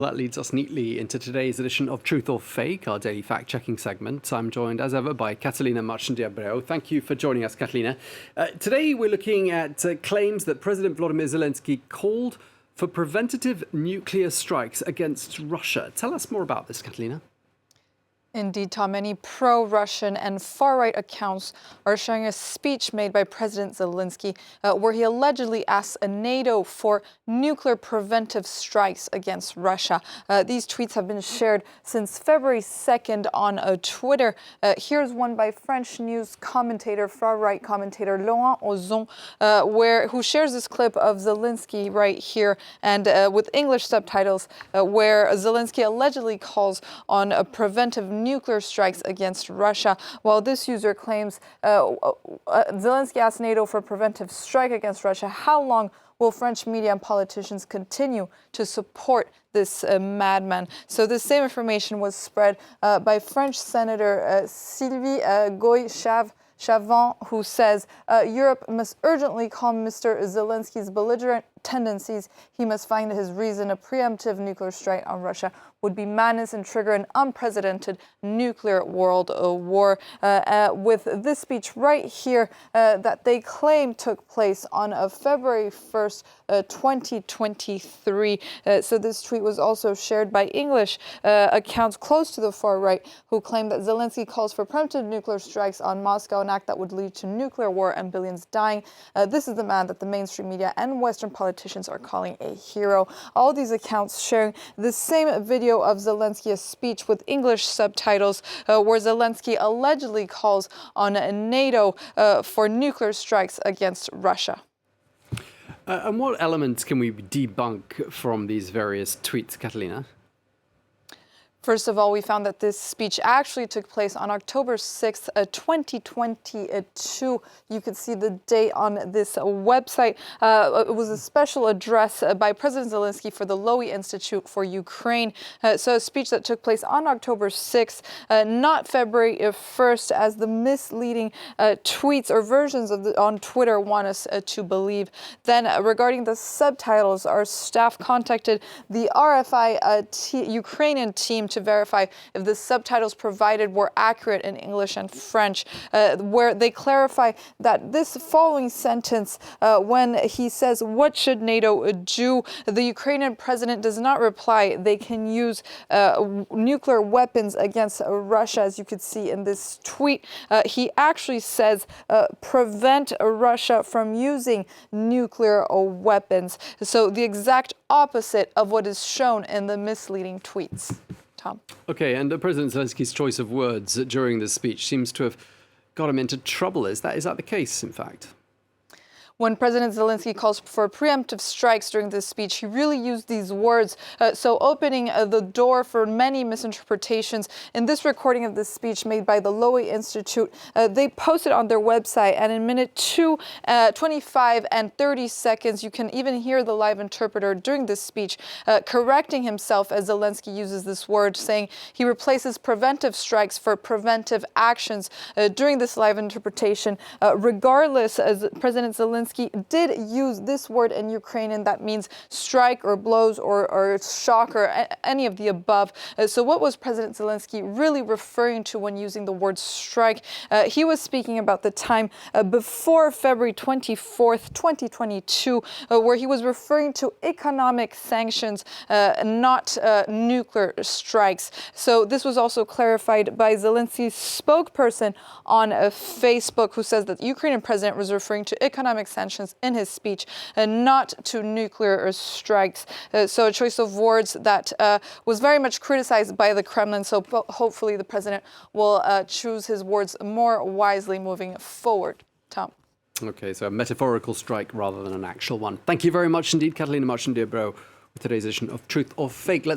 That leads us neatly into today's edition of Truth or Fake, our daily fact-checking segment. I'm joined, as ever, by Catalina Marchandiabreu. Thank you for joining us, Catalina. Today, we're looking at claims that President Volodymyr Zelensky called for preventative nuclear strikes against Russia. Tell us more about this, Catalina. Indeed, Tom, many pro-Russian and far-right accounts are sharing a speech made by President Zelensky where he allegedly asks NATO for nuclear preventive strikes against Russia. These tweets have been shared since February 2nd on Twitter. Here's one by French news commentator, far-right commentator Laurent Ozon, who shares this clip of Zelensky right here, and with English subtitles, where Zelensky allegedly calls on a preventive nuclear strikes against Russia. While this user claims Zelensky asked NATO for a preventive strike against Russia, how long will French media and politicians continue to support this madman? So this same information was spread by French Senator Sylvie Goy-Chavin, who says Europe must urgently calm Mr. Zelensky's belligerent tendencies. He must find his reason. A preemptive nuclear strike on Russia would be madness and trigger an unprecedented nuclear world war. With this speech right here that they claim took place on February 1st, 2023. So this tweet was also shared by English accounts close to the far right, who claim that Zelensky calls for preemptive nuclear strikes on Moscow, an act that would lead to nuclear war and billions dying. This is the man that the mainstream media and Western politicians are calling a hero. All these accounts sharing the same video of Zelensky's speech with English subtitles, where Zelensky allegedly calls on NATO for nuclear strikes against Russia. And what elements can we debunk from these various tweets, Catalina? First of all, we found that this speech actually took place on October 6th, 2022. You could see the date on this website. It was a special address by President Zelensky for the Lowy Institute for Ukraine. So a speech that took place on October 6th, not February 1st, as the misleading tweets or versions of on Twitter want us to believe. Then regarding the subtitles, our staff contacted the RFI Ukrainian team to verify if the subtitles provided were accurate in English and French, where they clarify that this following sentence, when he says, "What should NATO do?" the Ukrainian president does not reply. They can use nuclear weapons against Russia, as you could see in this tweet. He actually says, prevent Russia from using nuclear weapons. So the exact opposite of what is shown in the misleading tweets. Tom. Okay, and President Zelensky's choice of words during this speech seems to have got him into trouble. Is that the case, in fact? When President Zelensky calls for preemptive strikes during this speech, he really used these words, so opening the door for many misinterpretations. In this recording of this speech made by the Lowy Institute, they posted on their website, and in minute 2, 25 and 30 seconds, you can even hear the live interpreter during this speech correcting himself as Zelensky uses this word, saying he replaces preventive strikes for preventive actions during this live interpretation. Regardless, as President Zelensky did use this word in Ukrainian that means strike or blows or shock or any of the above. So what was President Zelensky really referring to when using the word strike? He was speaking about the time before February 24th, 2022, where he was referring to economic sanctions, not nuclear strikes. So this was also clarified by Zelensky's spokesperson on Facebook, who says that the Ukrainian president was referring to economic sanctions in his speech, not to nuclear strikes. So a choice of words that was very much criticized by the Kremlin. So hopefully the president will choose his words more wisely moving forward. Tom. Okay, so a metaphorical strike rather than an actual one. Thank you very much indeed, Catalina Marchandiabreu, with today's edition of Truth or Fake.